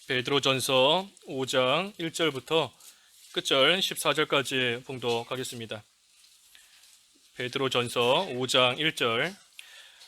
베드로전서 5장 1절부터 끝절 14절까지 봉독하겠습니다. 베드로전서 5장 1절.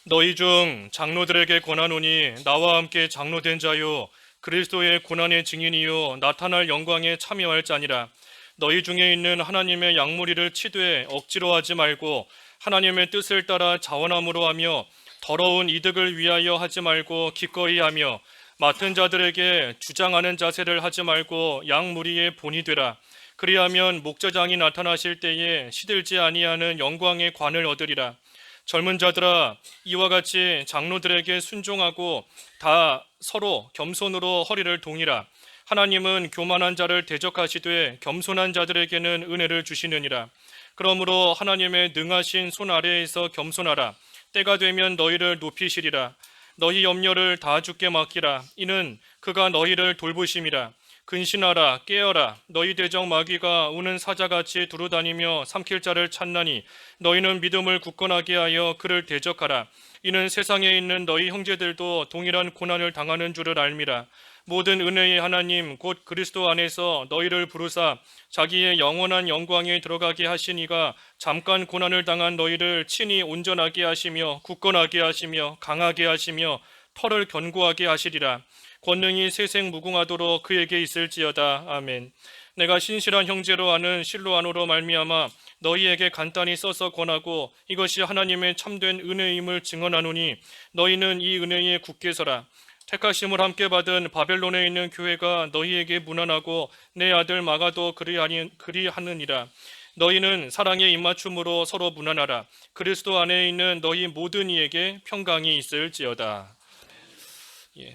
너희 중 장로들에게 권하노니 나와 함께 장로된 자요 그리스도의 고난의 증인이요 나타날 영광에 참여할 자니라. 너희 중에 있는 하나님의 양무리를 치되 억지로 하지 말고 하나님의 뜻을 따라 자원함으로 하며 더러운 이득을 위하여 하지 말고 기꺼이 하며 맡은 자들에게 주장하는 자세를 하지 말고 양무리의 본이 되라. 그리하면 목자장이 나타나실 때에 시들지 아니하는 영광의 관을 얻으리라. 젊은 자들아, 이와 같이 장로들에게 순종하고 다 서로 겸손으로 허리를 동이라. 하나님은 교만한 자를 대적하시되 겸손한 자들에게는 은혜를 주시느니라. 그러므로 하나님의 능하신 손 아래에서 겸손하라. 때가 되면 너희를 높이시리라. 너희 염려를 다 주께 맡기라. 이는 그가 너희를 돌보심이라. 근신하라, 깨어라. 너희 대적 마귀가 우는 사자같이 두루다니며 삼킬 자를 찾나니 너희는 믿음을 굳건하게 하여 그를 대적하라. 이는 세상에 있는 너희 형제들도 동일한 고난을 당하는 줄을 알미라. 모든 은혜의 하나님 곧 그리스도 안에서 너희를 부르사 자기의 영원한 영광에 들어가게 하신 이가 잠깐 고난을 당한 너희를 친히 온전하게 하시며 굳건하게 하시며 강하게 하시며 털을 견고하게 하시리라. 권능이 세생 무궁하도록 그에게 있을지어다. 아멘. 내가 신실한 형제로 아는 실로아노로 말미암아 너희에게 간단히 써서 권하고 이것이 하나님의 참된 은혜임을 증언하노니 너희는 이 은혜에 굳게 서라. 택하심을 함께 받은 바벨론에 있는 교회가 너희에게 문안하고 내 아들 마가도 그리하느니라. 너희는 사랑의 입맞춤으로 서로 문안하라. 그리스도 안에 있는 너희 모든 이에게 평강이 있을지어다.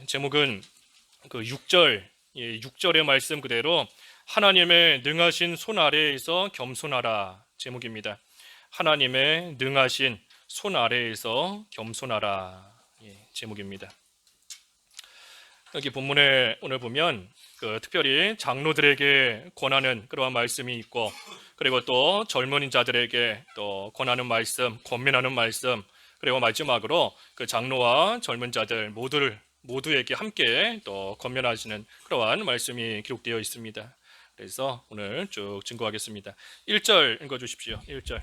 제목은 그 6절의 말씀 그대로 하나님의 능하신 손 아래에서 겸손하라 제목입니다. 하나님의 능하신 손 아래에서 겸손하라 제목입니다. 여기 본문에 오늘 보면 특별히 장로들에게 권하는 그러한 말씀이 있고 그리고 또 젊은 자들에게 또 권하는 말씀, 권면하는 말씀 그리고 마지막으로 그 장로와 젊은 자들 모두에게 함께 또 권면하시는 그러한 말씀이 기록되어 있습니다. 그래서 오늘 쭉 증거하겠습니다. 1절 읽어주십시오. 1절.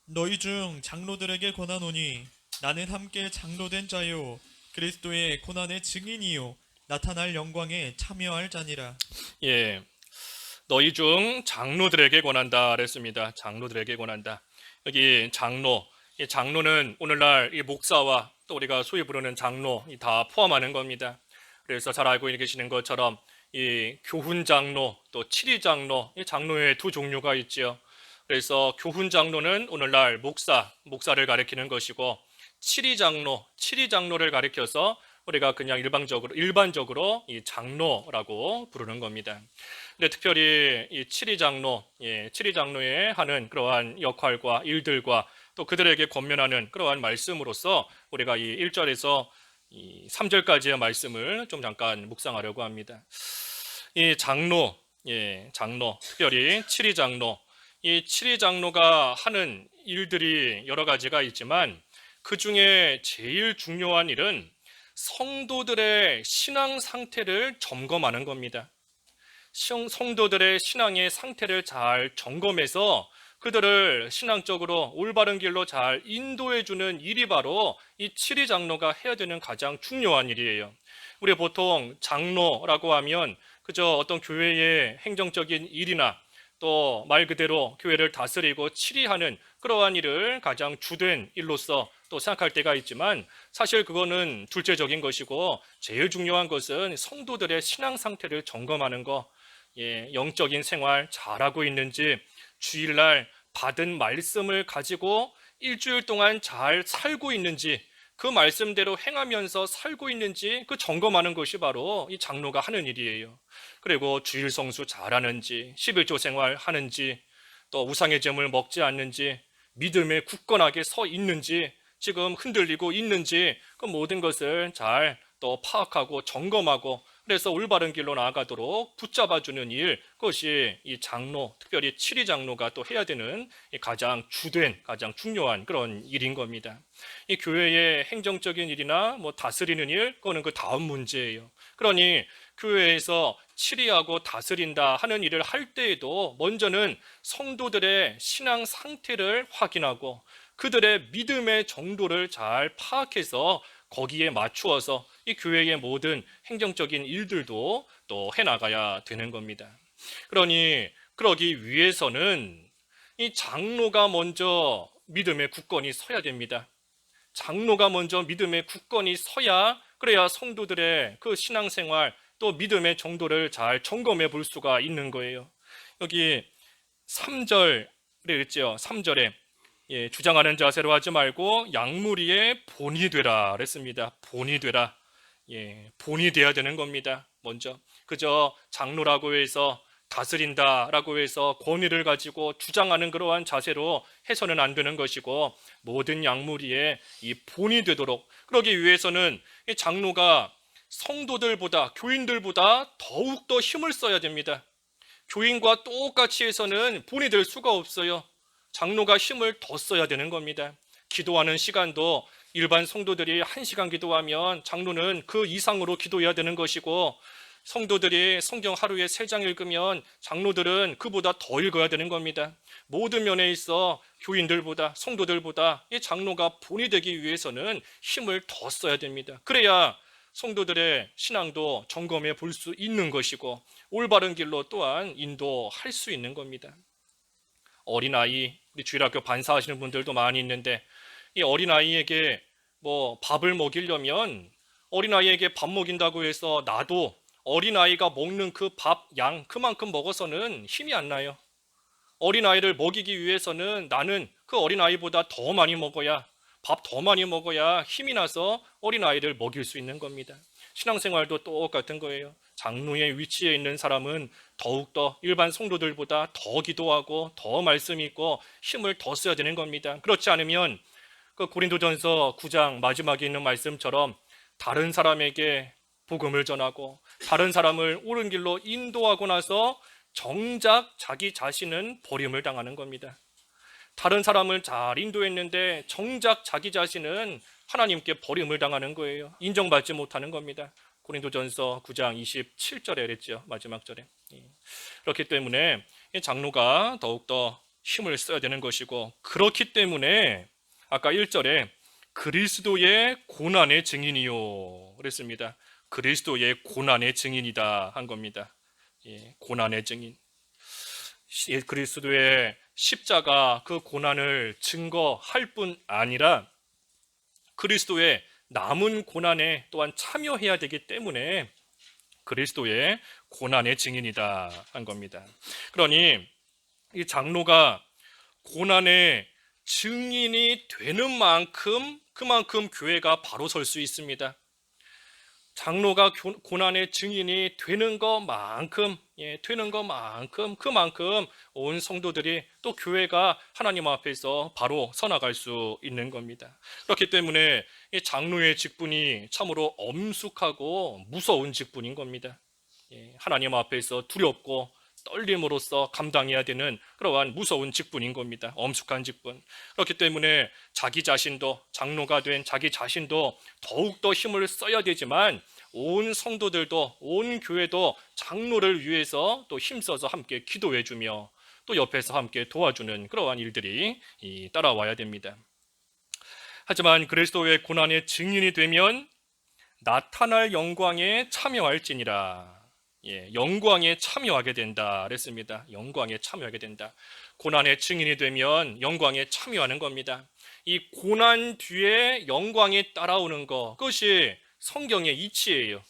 너희 중 장로들에게 권하노니 나는 함께 장로된 자요 그리스도의 고난의 증인이요 나타날 영광에 참여할 자니라. 너희 중 장로들에게 권한다 그랬습니다. 장로들에게 권한다. 여기 장로는 오늘날 이 목사와 또 우리가 소위 부르는 장로 다 포함하는 겁니다. 그래서 잘 알고 계시는 것처럼 이 교훈 장로 또 치리 장로, 이 장로의 두 종류가 있지요. 그래서 교훈 장로는 오늘날 목사를 가리키는 것이고 치리 장로를 가리켜서 우리가 그냥 일반적으로 이 장로라고 부르는 겁니다. 근데 특별히 이 치리 장로의 하는 그러한 역할과 일들과 또 그들에게 권면하는 그러한 말씀으로서 우리가 이 1절에서 이 3절까지의 말씀을 좀 잠깐 묵상하려고 합니다. 이 장로, 특별히 이 치리 장로가 하는 일들이 여러 가지가 있지만 그 중에 제일 중요한 일은 성도들의 신앙 상태를 점검하는 겁니다. 성도들의 신앙의 상태를 잘 점검해서 그들을 신앙적으로 올바른 길로 잘 인도해주는 일이 바로 이 치리 장로가 해야 되는 가장 중요한 일이에요. 우리 보통 장로라고 하면 그저 어떤 교회의 행정적인 일이나 또 말 그대로 교회를 다스리고 치리하는 그러한 일을 가장 주된 일로서 또 생각할 때가 있지만 사실 그거는 둘째적인 것이고 제일 중요한 것은 성도들의 신앙 상태를 점검하는 거, 영적인 생활 잘하고 있는지, 주일날 받은 말씀을 가지고 일주일 동안 잘 살고 있는지, 그 말씀대로 행하면서 살고 있는지 그 점검하는 것이 바로 이 장로가 하는 일이에요. 그리고 주일 성수 잘하는지, 11조 생활 하는지, 또 우상의 제물 먹지 않는지, 믿음에 굳건하게 서 있는지, 지금 흔들리고 있는지 그 모든 것을 잘 또 파악하고 점검하고 그래서 올바른 길로 나아가도록 붙잡아주는 일, 그것이 이 장로, 특별히 치리 장로가 또 해야 되는 가장 주된, 가장 중요한 그런 일인 겁니다. 이 교회의 행정적인 일이나 뭐 다스리는 일, 그거는 그 다음 문제예요. 그러니 교회에서 치리하고 다스린다 하는 일을 할 때에도 먼저는 성도들의 신앙 상태를 확인하고 그들의 믿음의 정도를 잘 파악해서 거기에 맞추어서 이 교회의 모든 행정적인 일들도 또 해나가야 되는 겁니다. 그러니 그러기 위해서는 이 장로가 먼저 믿음의 굳건히 서야 됩니다. 장로가 먼저 믿음의 굳건히 서야 그래야 성도들의 그 신앙생활 또 믿음의 정도를 잘 점검해 볼 수가 있는 거예요. 여기 3절에 있죠. 3절에 주장하는 자세로 하지 말고 양무리의 본이 되라 그랬습니다. 본이 되라. 본이 돼야 되는 겁니다. 먼저 그저 장로라고 해서 다스린다라고 해서 권위를 가지고 주장하는 그러한 자세로 해서는 안 되는 것이고 모든 양무리의 이 본이 되도록 그러기 위해서는 이 장로가 성도들보다 교인들보다 더욱더 힘을 써야 됩니다. 교인과 똑같이 해서는 본이 될 수가 없어요. 장로가 힘을 더 써야 되는 겁니다. 기도하는 시간도 일반 성도들이 1시간 기도하면 장로는 그 이상으로 기도해야 되는 것이고 성도들이 성경 하루에 3장 읽으면 장로들은 그보다 더 읽어야 되는 겁니다. 모든 면에 있어 교인들보다 성도들보다 이 장로가 본이 되기 위해서는 힘을 더 써야 됩니다. 그래야 성도들의 신앙도 점검해 볼 수 있는 것이고 올바른 길로 또한 인도할 수 있는 겁니다. 어린아이, 우리 주일학교 반사하시는 분들도 많이 있는데 이 어린아이에게 밥을 먹이려면 어린아이에게 밥 먹인다고 해서 나도 어린아이가 먹는 그 밥 양 그만큼 먹어서는 힘이 안 나요. 어린아이를 먹이기 위해서는 나는 그 어린아이보다 더 많이 먹어야 밥 더 많이 먹어야 힘이 나서 어린아이를 먹일 수 있는 겁니다. 신앙생활도 똑같은 거예요. 장로의 위치에 있는 사람은 더욱더 일반 성도들보다 더 기도하고 더 말씀 있고 힘을 더 써야 되는 겁니다. 그렇지 않으면 그 고린도전서 9장 마지막에 있는 말씀처럼 다른 사람에게 복음을 전하고 다른 사람을 옳은 길로 인도하고 나서 정작 자기 자신은 버림을 당하는 겁니다. 다른 사람을 잘 인도했는데 정작 자기 자신은 하나님께 버림을 당하는 거예요. 인정받지 못하는 겁니다. 고린도전서 9장 27절에 그랬죠. 마지막 절에. 그렇기 때문에 장로가 더욱더 힘을 써야 되는 것이고 그렇기 때문에 아까 1절에 그리스도의 고난의 증인이요 그랬습니다. 그리스도의 고난의 증인이다 한 겁니다. 고난의 증인. 그리스도의 십자가 그 고난을 증거할 뿐 아니라 그리스도의 남은 고난에 또한 참여해야 되기 때문에 그리스도의 고난의 증인이다 한 겁니다. 그러니 이 장로가 고난의 증인이 되는 만큼 그만큼 교회가 바로 설 수 있습니다. 장로가 고난의 증인이 되는 것만큼 그만큼 온 성도들이 또 교회가 하나님 앞에서 바로 서나갈 수 있는 겁니다. 그렇기 때문에 이 장로의 직분이 참으로 엄숙하고 무서운 직분인 겁니다. 하나님 앞에서 두렵고 떨림으로써 감당해야 되는 그러한 무서운 직분인 겁니다. 엄숙한 직분. 그렇기 때문에 자기 자신도 장로가 된 자기 자신도 더욱더 힘을 써야 되지만 온 성도들도 온 교회도 장로를 위해서 또 힘써서 함께 기도해주며 또 옆에서 함께 도와주는 그러한 일들이 따라와야 됩니다. 하지만 그리스도의 고난의 증인이 되면 나타날 영광에 참여할지니라. 영광에 참여하게 된다 그랬습니다. 영광에 참여하게 된다. 고난의 증인이 되면 영광에 참여하는 겁니다. 이 고난 뒤에 영광이 따라오는 것, 그것이 성경의 이치예요.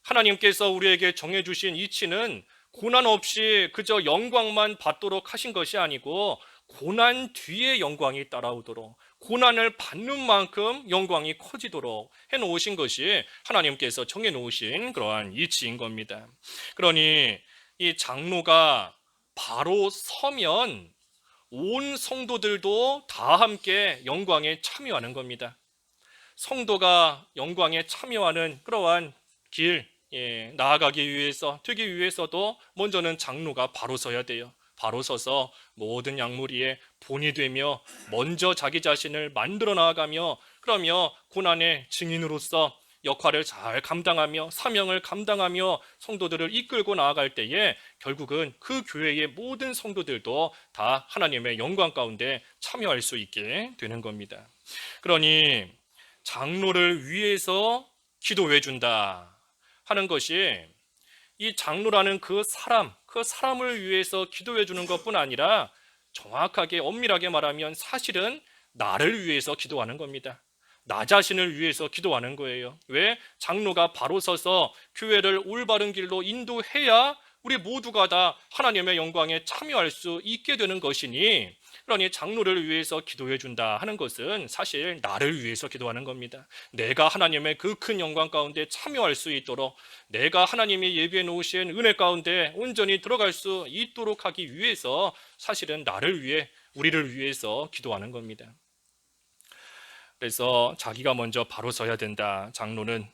하나님께서 우리에게 정해주신 이치는 고난 없이 그저 영광만 받도록 하신 것이 아니고 고난 뒤에 영광이 따라오도록 고난을 받는 만큼 영광이 커지도록 해놓으신 것이 하나님께서 정해놓으신 그러한 이치인 겁니다. 그러니 이 장로가 바로 서면 온 성도들도 다 함께 영광에 참여하는 겁니다. 성도가 영광에 참여하는 그러한 길 나아가기 위해서 되기 위해서도 먼저는 장로가 바로 서야 돼요. 바로 서서 모든 양무리의 본이 되며 먼저 자기 자신을 만들어 나아가며 그러며 고난의 증인으로서 역할을 잘 감당하며 사명을 감당하며 성도들을 이끌고 나아갈 때에 결국은 그 교회의 모든 성도들도 다 하나님의 영광 가운데 참여할 수 있게 되는 겁니다. 그러니 장로를 위해서 기도해 준다 하는 것이 이 장로라는 그 사람을 위해서 기도해 주는 것뿐 아니라 정확하게 엄밀하게 말하면 사실은 나를 위해서 기도하는 겁니다. 나 자신을 위해서 기도하는 거예요. 왜? 장로가 바로 서서 교회를 올바른 길로 인도해야 우리 모두가 다 하나님의 영광에 참여할 수 있게 되는 것이니, 그러니 장로를 위해서 기도해 준다 하는 것은 사실 나를 위해서 기도하는 겁니다. 내가 하나님의 그 큰 영광 가운데 참여할 수 있도록, 내가 하나님이 예비해 놓으신 은혜 가운데 온전히 들어갈 수 있도록 하기 위해서 사실은 나를 위해, 우리를 위해서 기도하는 겁니다. 그래서 자기가 먼저 바로 서야 된다, 장로는.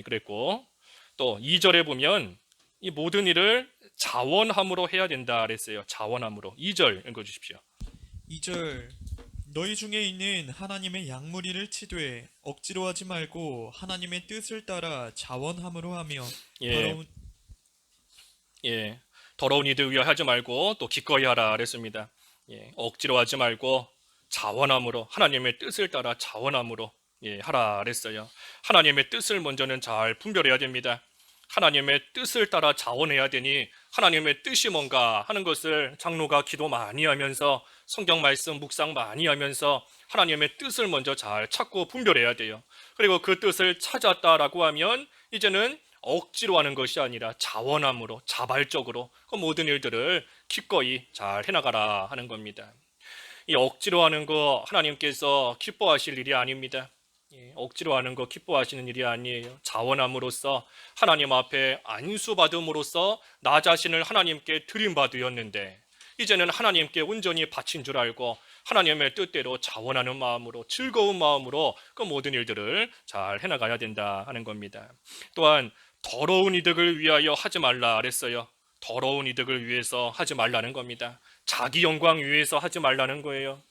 그랬고, 또 2절에 보면 이 모든 일을 자원함으로 해야 된다 그랬어요. 자원함으로. 2절 읽어주십시오. 2절 너희 중에 있는 하나님의 양무리를 치되 억지로 하지 말고 하나님의 뜻을 따라 자원함으로 하며 더러운 더러운 이들 위하여 하지 말고 또 기꺼이 하라 그랬습니다. 억지로 하지 말고 자원함으로, 하나님의 뜻을 따라 자원함으로 하라 그랬어요. 하나님의 뜻을 먼저는 잘 분별해야 됩니다. 하나님의 뜻을 따라 자원해야 되니 하나님의 뜻이 뭔가 하는 것을 장로가 기도 많이 하면서 성경 말씀 묵상 많이 하면서 하나님의 뜻을 먼저 잘 찾고 분별해야 돼요. 그리고 그 뜻을 찾았다라고 하면 이제는 억지로 하는 것이 아니라 자원함으로, 자발적으로 그 모든 일들을 기꺼이 잘 해나가라 하는 겁니다. 이 억지로 하는 거 하나님께서 기뻐하실 일이 아닙니다. 억지로 하는 거 기뻐하시는 일이 아니에요. 자원함으로써, 하나님 앞에 안수받음으로써 나 자신을 하나님께 드림받으였는데 이제는 하나님께 온전히 바친 줄 알고 하나님의 뜻대로 자원하는 마음으로, 즐거운 마음으로 그 모든 일들을 잘 해나가야 된다 하는 겁니다. 또한 더러운 이득을 위하여 하지 말라 그랬어요. 더러운 이득을 위해서 하지 말라는 겁니다. 자기 영광 위해서 하지 말라는 거예요.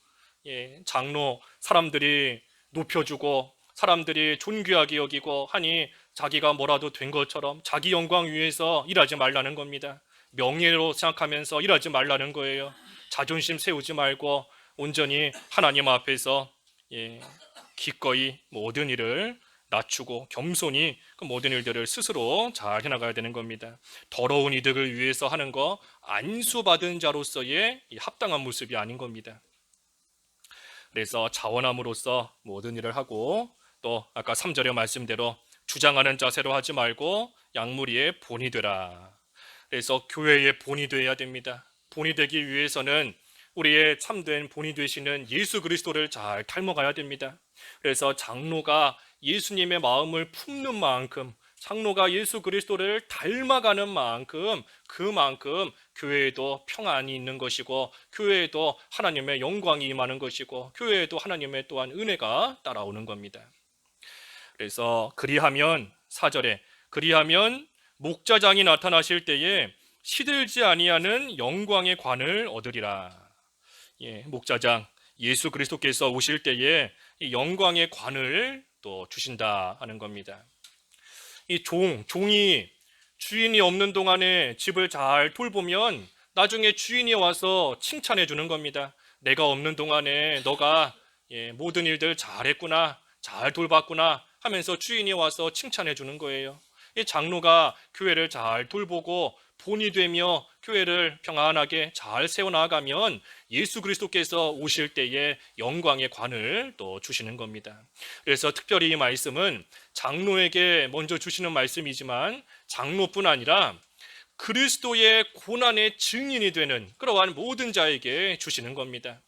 장로 사람들이 높여주고 사람들이 존귀하게 여기고 하니 자기가 뭐라도 된 것처럼 자기 영광 위해서 일하지 말라는 겁니다. 명예로 생각하면서 일하지 말라는 거예요. 자존심 세우지 말고 온전히 하나님 앞에서 기꺼이 모든 일을 낮추고 겸손히 그 모든 일들을 스스로 잘 해나가야 되는 겁니다. 더러운 이득을 위해서 하는 거 안수받은 자로서의 합당한 모습이 아닌 겁니다. 그래서 자원함으로써 모든 일을 하고, 또 아까 3절의 말씀대로 주장하는 자세로 하지 말고 양무리의 본이 되라. 그래서 교회의 본이 되어야 됩니다. 본이 되기 위해서는 우리의 참된 본이 되시는 예수 그리스도를 잘 닮아가야 됩니다. 그래서 장로가 예수님의 마음을 품는 만큼, 장로가 예수 그리스도를 닮아가는 만큼 그만큼 교회에도 평안이 있는 것이고, 교회에도 하나님의 영광이 임하는 것이고, 교회에도 하나님의 또한 은혜가 따라오는 겁니다. 그래서 그리하면 4절에 그리하면 목자장이 나타나실 때에 시들지 아니하는 영광의 관을 얻으리라. 목자장 예수 그리스도께서 오실 때에 이 영광의 관을 또 주신다 하는 겁니다. 이 종이 주인이 없는 동안에 집을 잘 돌보면 나중에 주인이 와서 칭찬해 주는 겁니다. 내가 없는 동안에 너가 모든 일들 잘했구나, 잘 돌봤구나 하면서 주인이 와서 칭찬해 주는 거예요. 이 장로가 교회를 잘 돌보고 본이 되며 교회를 평안하게 잘 세워나가면 예수 그리스도께서 오실 때에 영광의 관을 또 주시는 겁니다. 그래서 특별히 이 말씀은 장로에게 먼저 주시는 말씀이지만 장로뿐 아니라 그리스도의 고난의 증인이 되는 그러한 모든 자에게 주시는 겁니다.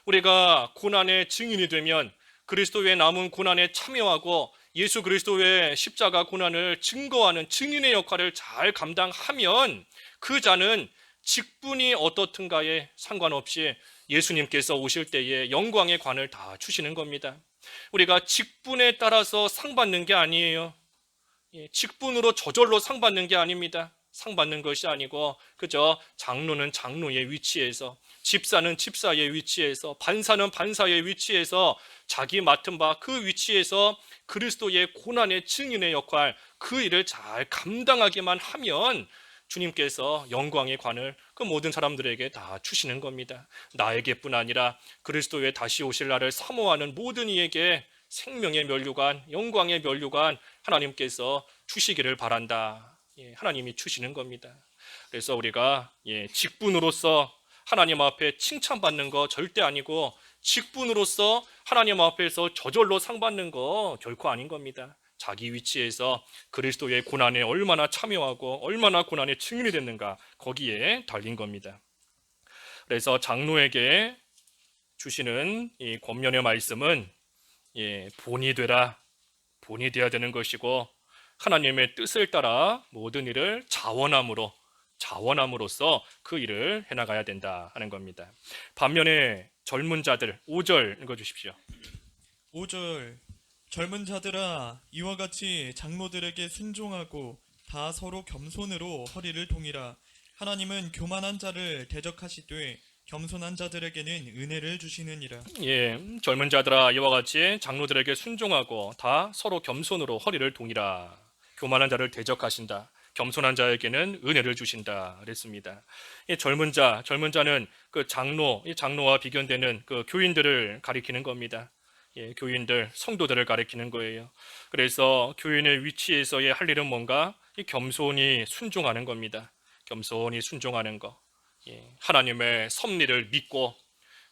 우리가 고난의 증인이 되면 그리스도의 남은 고난에 참여하고 예수 그리스도의 십자가 고난을 증거하는 증인의 역할을 잘 감당하면 그 자는 직분이 어떻든가에 상관없이 예수님께서 오실 때에 영광의 관을 다 주시는 겁니다. 우리가 직분에 따라서 상 받는 게 아니에요. 직분으로 저절로 상 받는 게 아닙니다. 상 받는 것이 아니고 그저 장로는 장로의 위치에서, 집사는 집사의 위치에서, 반사는 반사의 위치에서 자기 맡은 바 그 위치에서 그리스도의 고난의 증인의 역할, 그 일을 잘 감당하기만 하면 주님께서 영광의 관을 그 모든 사람들에게 다 주시는 겁니다. 나에게뿐 아니라 그리스도의 다시 오실 날을 사모하는 모든 이에게 생명의 면류관, 영광의 면류관 하나님께서 주시기를 바란다. 하나님이 주시는 겁니다. 그래서 우리가 직분으로서 하나님 앞에 칭찬받는 거 절대 아니고, 직분으로서 하나님 앞에서 저절로 상 받는 거 결코 아닌 겁니다. 자기 위치에서 그리스도의 고난에 얼마나 참여하고 얼마나 고난의 증인이 됐는가, 거기에 달린 겁니다. 그래서 장로에게 주시는 이 권면의 말씀은 본이 되라, 본이 되어야 되는 것이고, 하나님의 뜻을 따라 모든 일을 자원함으로써 그 일을 해나가야 된다 하는 겁니다. 반면에 젊은 자들, 5절 읽어주십시오. 5절 젊은 자들아 이와 같이 장로들에게 순종하고 다 서로 겸손으로 허리를 동이라. 하나님은 교만한 자를 대적하시되 겸손한 자들에게는 은혜를 주시느니라. 젊은 자들아 이와 같이 장로들에게 순종하고 다 서로 겸손으로 허리를 동이라. 교만한 자를 대적하신다, 겸손한 자에게는 은혜를 주신다 그랬습니다. 이 젊은 자는 그 장로와 비견되는 그 교인들을 가리키는 겁니다. 교인들, 성도들을 가리키는 거예요. 그래서 교인의 위치에서의 할 일은 뭔가? 이 겸손히 순종하는 겁니다. 겸손히 순종하는 거. 하나님의 섭리를 믿고,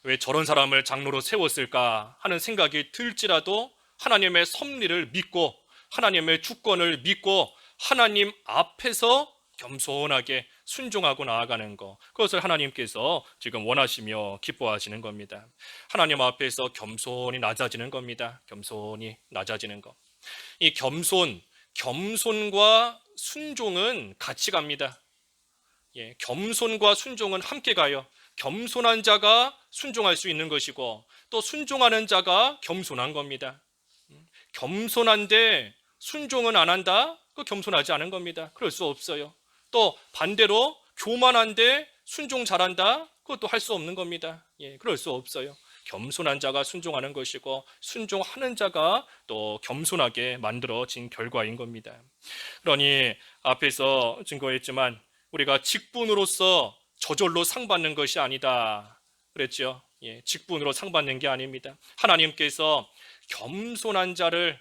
왜 저런 사람을 장로로 세웠을까 하는 생각이 들지라도 하나님의 섭리를 믿고, 하나님의 주권을 믿고 하나님 앞에서 겸손하게 순종하고 나아가는 것, 그것을 하나님께서 지금 원하시며 기뻐하시는 겁니다. 하나님 앞에서 겸손히 낮아지는 겁니다. 겸손히 낮아지는 것. 이 겸손과 순종은 같이 갑니다. 겸손과 순종은 함께 가요. 겸손한 자가 순종할 수 있는 것이고, 또 순종하는 자가 겸손한 겁니다. 겸손한데 순종은 안 한다? 그 겸손하지 않은 겁니다. 그럴 수 없어요. 또 반대로 교만한데 순종 잘한다? 그것도 할 수 없는 겁니다. 그럴 수 없어요. 겸손한 자가 순종하는 것이고, 순종하는 자가 또 겸손하게 만들어진 결과인 겁니다. 그러니 앞에서 증거했지만 우리가 직분으로서 저절로 상 받는 것이 아니다 그랬죠. 직분으로 상 받는 게 아닙니다. 하나님께서 겸손한 자를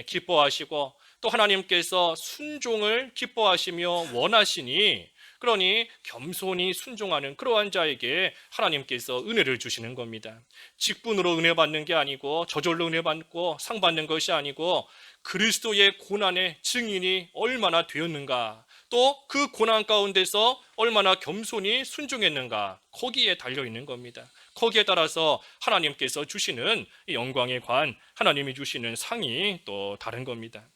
기뻐하시고, 또 하나님께서 순종을 기뻐하시며 원하시니, 그러니 겸손히 순종하는 그러한 자에게 하나님께서 은혜를 주시는 겁니다. 직분으로 은혜 받는 게 아니고, 저절로 은혜 받고 상 받는 것이 아니고, 그리스도의 고난의 증인이 얼마나 되었는가, 또 그 고난 가운데서 얼마나 겸손히 순종했는가, 거기에 달려 있는 겁니다. 거기에 따라서 하나님께서 주시는 영광의 관, 하나님이 주시는 상이 또 다른 겁니다.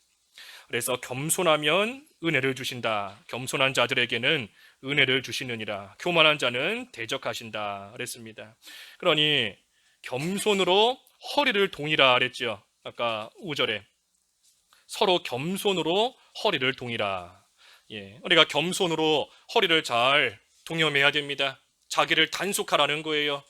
그래서 겸손하면 은혜를 주신다. 겸손한 자들에게는 은혜를 주시느니라. 교만한 자는 대적하신다 그랬습니다. 그러니 겸손으로 허리를 동이라 그랬죠. 아까 5절에 서로 겸손으로 허리를 동이라. 우리가 겸손으로 허리를 잘 동여매야 됩니다. 자기를 단속하라는 거예요.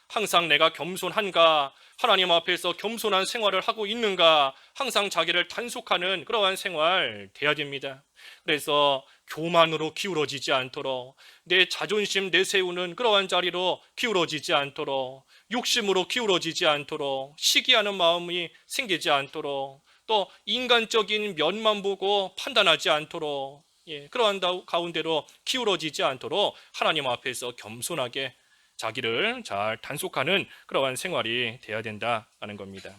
항상 내가 겸손한가, 하나님 앞에서 겸손한 생활을 하고 있는가, 항상 자기를 단속하는 그러한 생활 돼야 됩니다. 그래서 교만으로 기울어지지 않도록, 내 자존심 내세우는 그러한 자리로 기울어지지 않도록, 욕심으로 기울어지지 않도록, 시기하는 마음이 생기지 않도록, 또 인간적인 면만 보고 판단하지 않도록, 그러한 가운데로 기울어지지 않도록 하나님 앞에서 겸손하게 자기를 잘 단속하는 그러한 생활이 돼야 된다는 겁니다.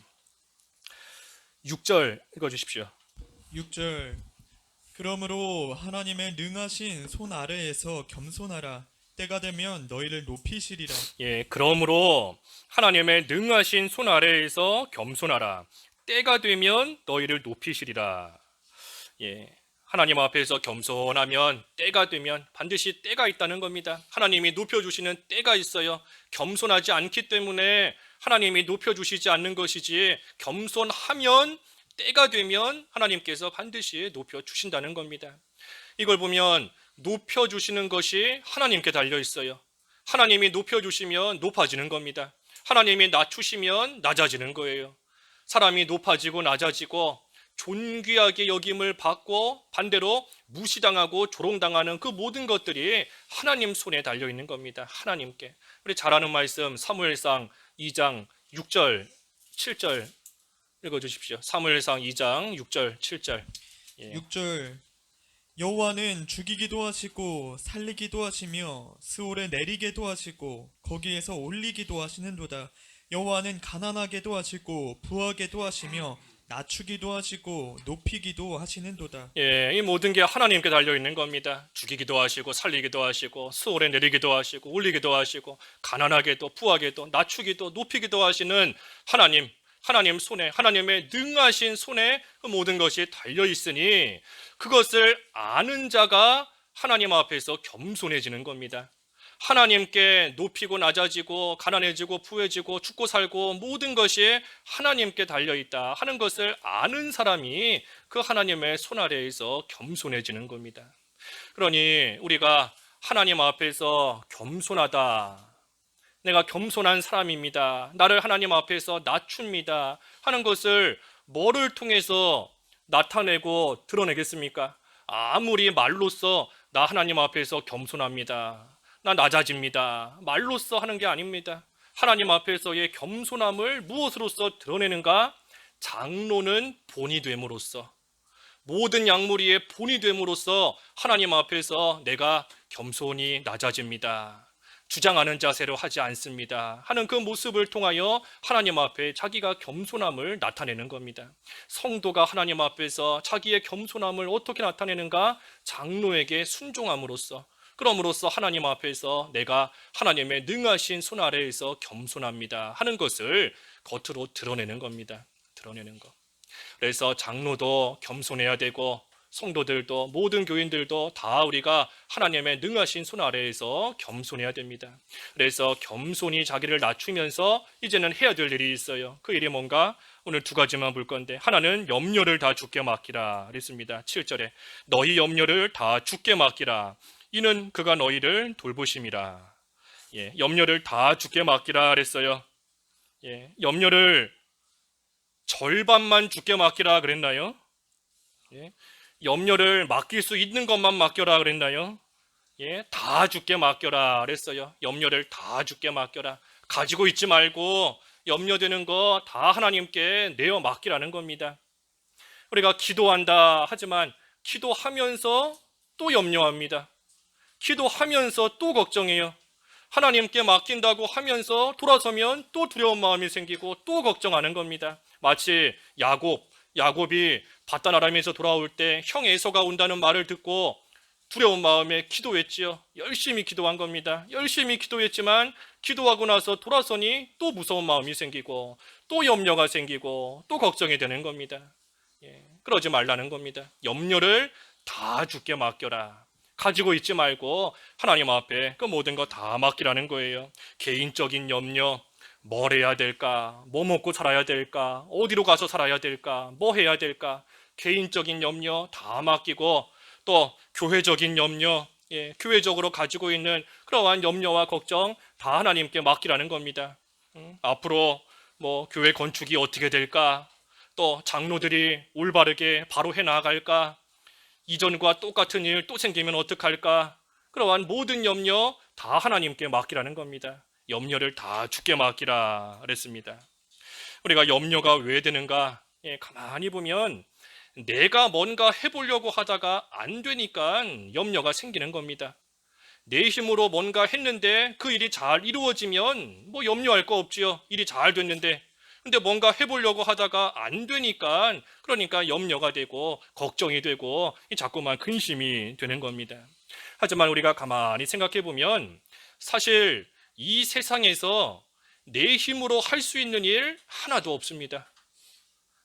6절 읽어주십시오. 6절 그러므로 하나님의 능하신 손 아래에서 겸손하라. 때가 되면 너희를 높이시리라. 그러므로 하나님의 능하신 손 아래에서 겸손하라. 때가 되면 너희를 높이시리라. 하나님 앞에서 겸손하면 때가 되면 반드시 때가 있다는 겁니다. 하나님이 높여주시는 때가 있어요. 겸손하지 않기 때문에 하나님이 높여주시지 않는 것이지, 겸손하면 때가 되면 하나님께서 반드시 높여주신다는 겁니다. 이걸 보면 높여주시는 것이 하나님께 달려 있어요. 하나님이 높여주시면 높아지는 겁니다. 하나님이 낮추시면 낮아지는 거예요. 사람이 높아지고 낮아지고 존귀하게 여김을 받고 반대로 무시당하고 조롱당하는 그 모든 것들이 하나님 손에 달려 있는 겁니다. 하나님께. 우리 잘 아는 말씀 사무엘상 2장 6절 7절 읽어주십시오. 사무엘상 2장 6절 7절. 6절 여호와는 죽이기도 하시고 살리기도 하시며 스올에 내리게도 하시고 거기에서 올리기도 하시는도다. 여호와는 가난하게도 하시고 부하게도 하시며 낮추기도 하시고 높이기도 하시는도다. 이 모든 게 하나님께 달려 있는 겁니다. 죽이기도 하시고 살리기도 하시고 수월에 내리기도 하시고 올리기도 하시고 가난하게도 부하게도 낮추기도 높이기도 하시는 하나님 손에, 하나님의 능하신 손에 그 모든 것이 달려 있으니 그것을 아는 자가 하나님 앞에서 겸손해지는 겁니다. 하나님께 높이고 낮아지고 가난해지고 부해지고 죽고 살고 모든 것이 하나님께 달려있다 하는 것을 아는 사람이 그 하나님의 손 아래에서 겸손해지는 겁니다. 그러니 우리가 하나님 앞에서 겸손하다, 내가 겸손한 사람입니다, 나를 하나님 앞에서 낮춥니다 하는 것을 뭐를 통해서 나타내고 드러내겠습니까? 아무리 말로써 나 하나님 앞에서 겸손합니다, 나 낮아집니다, 말로써 하는 게 아닙니다. 하나님 앞에서의 겸손함을 무엇으로써 드러내는가? 장로는 본이 됨으로써, 모든 양무리의 본이 됨으로써 하나님 앞에서 내가 겸손히 낮아집니다, 주장하는 자세로 하지 않습니다 하는 그 모습을 통하여 하나님 앞에 자기가 겸손함을 나타내는 겁니다. 성도가 하나님 앞에서 자기의 겸손함을 어떻게 나타내는가? 장로에게 순종함으로써, 그럼으로써 하나님 앞에서 내가 하나님의 능하신 손 아래에서 겸손합니다 하는 것을 겉으로 드러내는 겁니다. 드러내는 것. 그래서 장로도 겸손해야 되고 성도들도 모든 교인들도 다 우리가 하나님의 능하신 손 아래에서 겸손해야 됩니다. 그래서 겸손히 자기를 낮추면서 이제는 해야 될 일이 있어요. 그 일이 뭔가? 오늘 두 가지만 볼 건데, 하나는 염려를 다 주께 맡기라 그랬습니다. 7절에 너희 염려를 다 주께 맡기라, 이는 그가 너희를 돌보심이라. 염려를 다 주께 맡기라 그랬어요. 염려를 절반만 주께 맡기라 그랬나요? 염려를 맡길 수 있는 것만 맡겨라 그랬나요? 다 주께 맡겨라 그랬어요. 염려를 다 주께 맡겨라. 가지고 있지 말고 염려되는 거 다 하나님께 내어 맡기라는 겁니다. 우리가 기도한다 하지만 기도하면서 또 염려합니다. 기도하면서 또 걱정해요. 하나님께 맡긴다고 하면서 돌아서면 또 두려운 마음이 생기고 또 걱정하는 겁니다. 마치 야곱이 바단 아람에서 돌아올 때 형 에서가 온다는 말을 듣고 두려운 마음에 기도했지요. 열심히 기도한 겁니다. 열심히 기도했지만 기도하고 나서 돌아서니 또 무서운 마음이 생기고 또 염려가 생기고 또 걱정이 되는 겁니다. 그러지 말라는 겁니다. 염려를 다 주께 맡겨라. 가지고 있지 말고 하나님 앞에 그 모든 거 다 맡기라는 거예요. 개인적인 염려, 뭘 해야 될까? 뭐 먹고 살아야 될까? 어디로 가서 살아야 될까? 뭐 해야 될까? 개인적인 염려 다 맡기고, 또 교회적인 염려, 교회적으로 가지고 있는 그러한 염려와 걱정 다 하나님께 맡기라는 겁니다. 앞으로 뭐 교회 건축이 어떻게 될까? 또 장로들이 올바르게 바로 해 나갈까? 이전과 똑같은 일 또 생기면 어떡할까? 그러한 모든 염려 다 하나님께 맡기라는 겁니다. 염려를 다 주께 맡기라 그랬습니다. 우리가 염려가 왜 되는가? 가만히 보면 내가 뭔가 해보려고 하다가 안 되니까 염려가 생기는 겁니다. 내 힘으로 뭔가 했는데 그 일이 잘 이루어지면 뭐 염려할 거 없지요. 일이 잘 됐는데. 근데 뭔가 해보려고 하다가 안 되니까, 그러니까 염려가 되고 걱정이 되고 자꾸만 근심이 되는 겁니다. 하지만 우리가 가만히 생각해 보면 사실 이 세상에서 내 힘으로 할 수 있는 일 하나도 없습니다.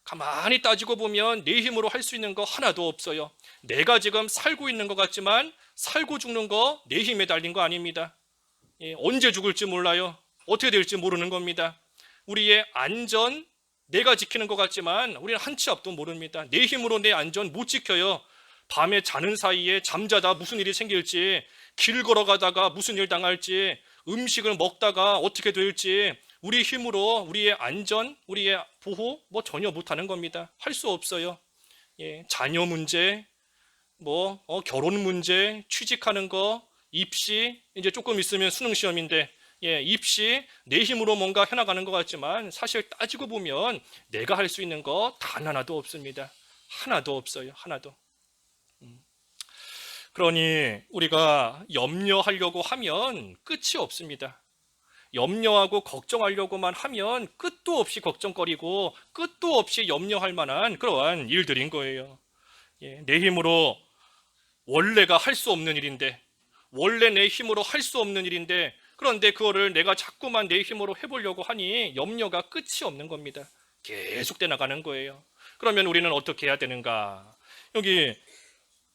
가만히 따지고 보면 내 힘으로 할 수 있는 거 하나도 없어요. 내가 지금 살고 있는 것 같지만 살고 죽는 거 내 힘에 달린 거 아닙니다. 언제 죽을지 몰라요. 어떻게 될지 모르는 겁니다. 우리의 안전 내가 지키는 것 같지만 우리는 한 치 앞도 모릅니다. 내 힘으로 내 안전 못 지켜요. 밤에 자는 사이에 잠자다 무슨 일이 생길지, 길 걸어가다가 무슨 일 당할지, 음식을 먹다가 어떻게 될지, 우리 힘으로 우리의 안전, 우리의 보호 뭐 전혀 못하는 겁니다. 할 수 없어요. 자녀 문제, 결혼 문제, 취직하는 거, 입시, 이제 조금 있으면 수능 시험인데, 입시 내 힘으로 뭔가 해나가는 것 같지만 사실 따지고 보면 내가 할 수 있는 거 단 하나도 없습니다. 하나도 없어요. 하나도. 그러니 우리가 염려하려고 하면 끝이 없습니다. 염려하고 걱정하려고만 하면 끝도 없이 걱정거리고 끝도 없이 염려할 만한 그러한 일들인 거예요. 내 힘으로 원래가 할 수 없는 일인데, 원래 내 힘으로 할 수 없는 일인데, 그런데 그거를 내가 자꾸만 내 힘으로 해보려고 하니 염려가 끝이 없는 겁니다. 계속돼 나가는 거예요. 그러면 우리는 어떻게 해야 되는가? 여기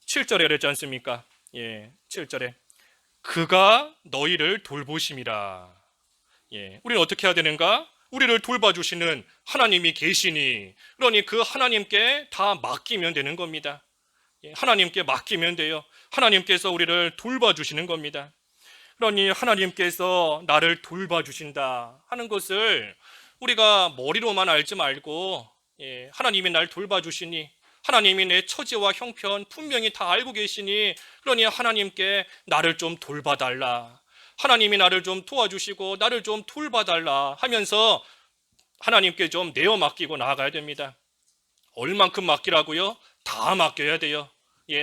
7절에 그랬지 않습니까? 7절에 그가 너희를 돌보심이라. 우리는 어떻게 해야 되는가? 우리를 돌봐주시는 하나님이 계시니, 그러니 그 하나님께 다 맡기면 되는 겁니다. 하나님께 맡기면 돼요. 하나님께서 우리를 돌봐주시는 겁니다. 그러니 하나님께서 나를 돌봐주신다 하는 것을 우리가 머리로만 알지 말고, 하나님이 날 돌봐주시니, 하나님이 내 처지와 형편 분명히 다 알고 계시니, 그러니 하나님께 나를 좀 돌봐달라, 하나님이 나를 좀 도와주시고 나를 좀 돌봐달라 하면서 하나님께 좀 내어 맡기고 나아가야 됩니다. 얼만큼 맡기라고요? 다 맡겨야 돼요.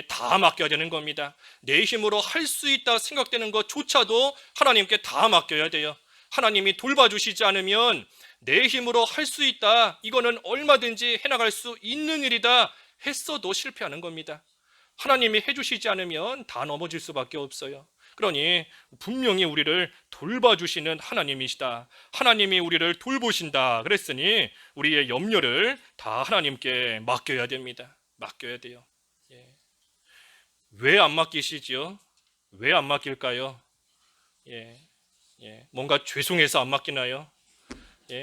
다 맡겨야 되는 겁니다. 내 힘으로 할 수 있다 생각되는 것조차도 하나님께 다 맡겨야 돼요. 하나님이 돌봐주시지 않으면 내 힘으로 할 수 있다, 이거는 얼마든지 해나갈 수 있는 일이다 했어도 실패하는 겁니다. 하나님이 해주시지 않으면 다 넘어질 수밖에 없어요. 그러니 분명히 우리를 돌봐주시는 하나님이시다, 하나님이 우리를 돌보신다 그랬으니 우리의 염려를 다 하나님께 맡겨야 됩니다. 맡겨야 돼요. 왜 안 맡기시지요? 왜 안 맡길까요? 뭔가 죄송해서 안 맡기나요?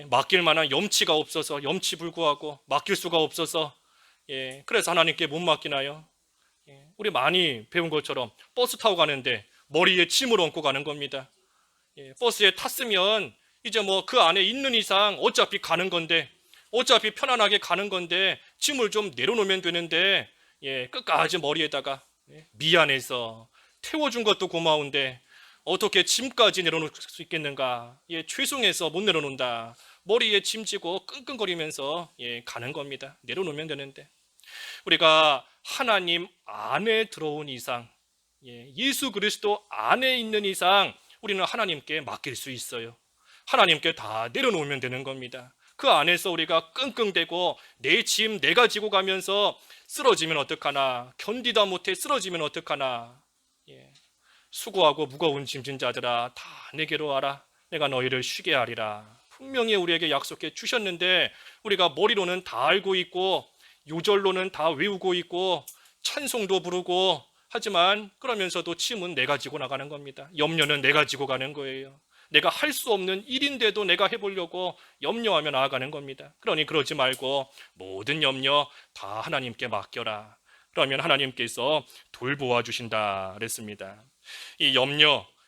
맡길 만한 염치가 없어서, 염치불구하고 맡길 수가 없어서, 그래서 하나님께 못 맡기나요? 우리 많이 배운 것처럼 버스 타고 가는데 머리에 짐을 얹고 가는 겁니다. 버스에 탔으면 이제 뭐 그 안에 있는 이상 어차피 가는 건데, 어차피 편안하게 가는 건데 짐을 좀 내려놓으면 되는데, 끝까지 머리에다가 미안해서 태워준 것도 고마운데 어떻게 짐까지 내려놓을 수 있겠는가? 죄송해서 못 내려놓는다. 머리에 짐 지고 끙끙거리면서 가는 겁니다. 내려놓으면 되는데, 우리가 하나님 안에 들어온 이상, 예수 그리스도 안에 있는 이상 우리는 하나님께 맡길 수 있어요. 하나님께 다 내려놓으면 되는 겁니다. 그 안에서 우리가 끙끙대고 내 짐 내가 지고 가면서 쓰러지면 어떡하나, 견디다 못해 쓰러지면 어떡하나, 수고하고 무거운 짐진 자들아 다 내게로 와라, 내가 너희를 쉬게 하리라. 분명히 우리에게 약속해 주셨는데 우리가 머리로는 다 알고 있고 요절로는 다 외우고 있고 찬송도 부르고 하지만 그러면서도 짐은 내가 지고 나가는 겁니다. 염려는 내가 지고 가는 거예요. 내가 할 수 없는 일인데도 내가 해보려고 염려하며 나아가는 겁니다. 그러니 그러지 말고 모든 염려 다 하나님께 맡겨라. 그러면 하나님께서 돌보아 주신다 그랬습니다. 이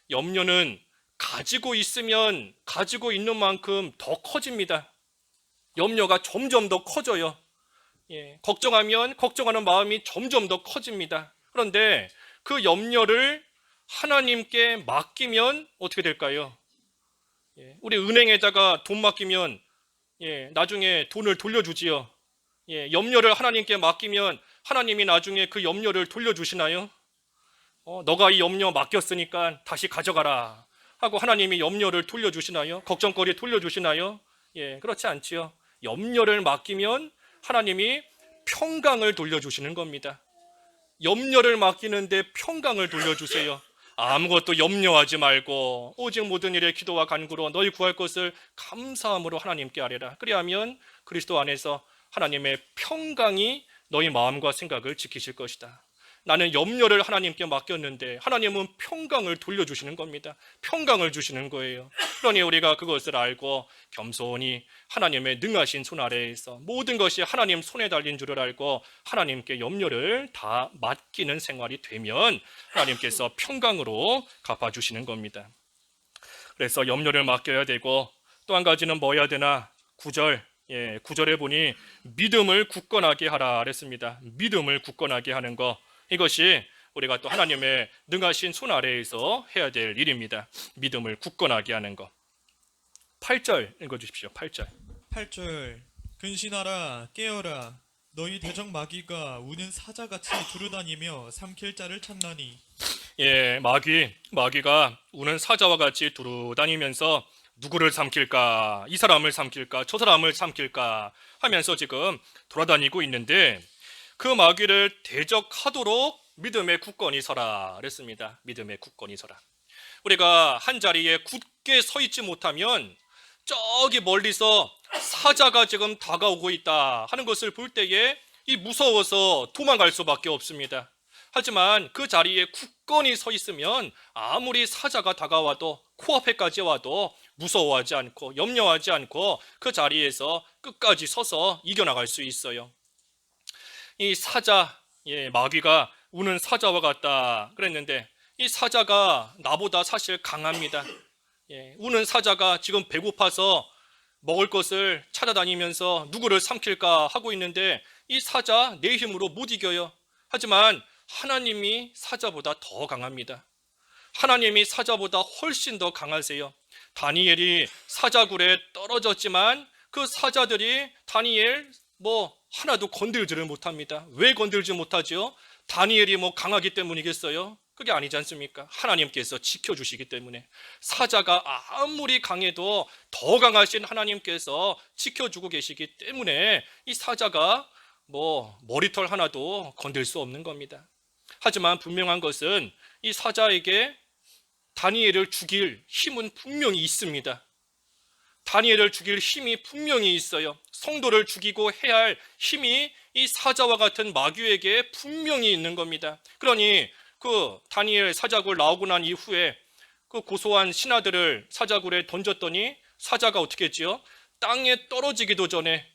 염려는 가지고 있으면 가지고 있는 만큼 더 커집니다. 염려가 점점 더 커져요. 걱정하면 걱정하는 마음이 점점 더 커집니다. 그런데 그 염려를 하나님께 맡기면 어떻게 될까요? 우리 은행에다가 돈 맡기면 나중에 돈을 돌려주지요. 염려를 하나님께 맡기면 하나님이 나중에 그 염려를 돌려주시나요? 너가 이 염려 맡겼으니까 다시 가져가라 하고 하나님이 염려를 돌려주시나요? 걱정거리 돌려주시나요? 그렇지 않지요. 염려를 맡기면 하나님이 평강을 돌려주시는 겁니다. 염려를 맡기는데 평강을 돌려주세요. 아무것도 염려하지 말고 오직 모든 일에 기도와 간구로 너희 구할 것을 감사함으로 하나님께 아뢰라. 그리하면 그리스도 안에서 하나님의 평강이 너희 마음과 생각을 지키실 것이다. 나는 염려를 하나님께 맡겼는데 하나님은 평강을 돌려주시는 겁니다. 평강을 주시는 거예요. 그러니 우리가 그것을 알고 겸손히 하나님의 능하신 손 아래에서 모든 것이 하나님 손에 달린 줄을 알고 하나님께 염려를 다 맡기는 생활이 되면 하나님께서 평강으로 갚아주시는 겁니다. 그래서 염려를 맡겨야 되고, 또 한 가지는 뭐 해야 되나? 9절, 9절에 보니 믿음을 굳건하게 하라 그랬습니다. 믿음을 굳건하게 하는 거, 이것이 우리가 또 하나님의 능하신 손 아래에서 해야 될 일입니다. 믿음을 굳건하게 하는 거. 8절 읽어주십시오. 8절. 8절 근신하라 깨어라 너희 대적 마귀가 우는 사자같이 두루다니며 삼킬 자를 찾나니. 마귀가 우는 사자와 같이 두루다니면서 누구를 삼킬까? 이 사람을 삼킬까? 저 사람을 삼킬까? 하면서 지금 돌아다니고 있는데, 그 마귀를 대적하도록 믿음에 굳건히 서라 그랬습니다. 믿음에 굳건히 서라. 우리가 한 자리에 굳게 서 있지 못하면 저기 멀리서 사자가 지금 다가오고 있다 하는 것을 볼 때에 이 무서워서 도망갈 수밖에 없습니다. 하지만 그 자리에 굳건히 서 있으면 아무리 사자가 다가와도, 코앞에까지 와도 무서워하지 않고 염려하지 않고 그 자리에서 끝까지 서서 이겨나갈 수 있어요. 이 사자, 마귀가 우는 사자와 같다 그랬는데, 이 사자가 나보다 사실 강합니다. 우는 사자가 지금 배고파서 먹을 것을 찾아다니면서 누구를 삼킬까 하고 있는데, 이 사자 내 힘으로 못 이겨요. 하지만 하나님이 사자보다 더 강합니다. 하나님이 사자보다 훨씬 더 강하세요. 다니엘이 사자굴에 떨어졌지만 그 사자들이 다니엘 하나도 건들지를 못합니다. 왜 건들지 못하죠? 다니엘이 강하기 때문이겠어요? 그게 아니지 않습니까? 하나님께서 지켜주시기 때문에. 사자가 아무리 강해도 더 강하신 하나님께서 지켜주고 계시기 때문에 이 사자가 머리털 하나도 건들 수 없는 겁니다. 하지만 분명한 것은 이 사자에게 다니엘을 죽일 힘은 분명히 있습니다. 다니엘을 죽일 힘이 분명히 있어요. 성도를 죽이고 해야 할 힘이 이 사자와 같은 마귀에게 분명히 있는 겁니다. 그러니 그 다니엘 사자굴 나오고 난 이후에 그 고소한 신하들을 사자굴에 던졌더니 사자가 어떻게 했지요? 땅에 떨어지기도 전에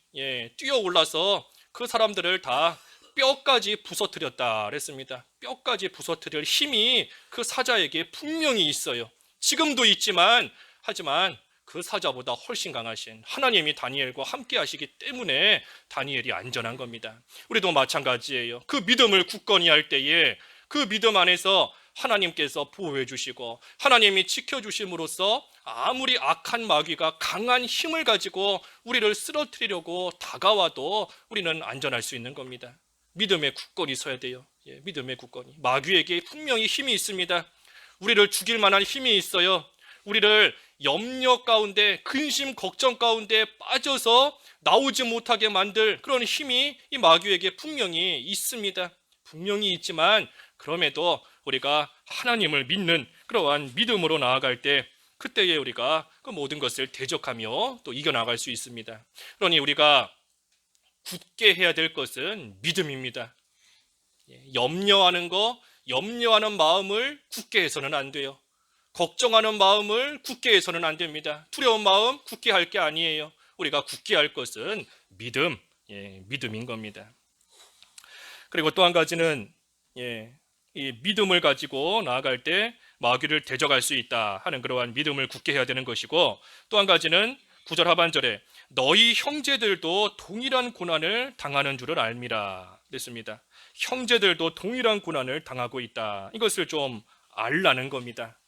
뛰어 올라서 그 사람들을 다 뼈까지 부서뜨렸다 그랬습니다. 뼈까지 부서뜨릴 힘이 그 사자에게 분명히 있어요. 지금도 있지만, 하지만 그 사자보다 훨씬 강하신 하나님이 다니엘과 함께 하시기 때문에 다니엘이 안전한 겁니다. 우리도 마찬가지예요. 그 믿음을 굳건히 할 때에 그 믿음 안에서 하나님께서 보호해 주시고 하나님이 지켜주심으로써 아무리 악한 마귀가 강한 힘을 가지고 우리를 쓰러뜨리려고 다가와도 우리는 안전할 수 있는 겁니다. 믿음에 굳건히 서야 돼요. 믿음에 굳건히. 마귀에게 분명히 힘이 있습니다. 우리를 죽일 만한 힘이 있어요. 우리를 염려 가운데, 근심 걱정 가운데 빠져서 나오지 못하게 만들 그런 힘이 이 마귀에게 분명히 있습니다. 분명히 있지만 그럼에도 우리가 하나님을 믿는 그러한 믿음으로 나아갈 때, 그때에 우리가 그 모든 것을 대적하며 또 이겨나갈 수 있습니다. 그러니 우리가 굳게 해야 될 것은 믿음입니다. 염려하는 마음을 굳게 해서는 안 돼요. 걱정하는 마음을 굳게 해서는 안 됩니다. 두려운 마음 굳게 할 게 아니에요. 우리가 굳게 할 것은 믿음인 겁니다. 그리고 또 한 가지는 이 믿음을 가지고 나아갈 때 마귀를 대적할 수 있다 하는 그러한 믿음을 굳게 해야 되는 것이고, 또 한 가지는 9절 하반절에 너희 형제들도 동일한 고난을 당하는 줄을 알미라 그랬습니다. 형제들도 동일한 고난을 당하고 있다. 이것을 좀 알라는 겁니다.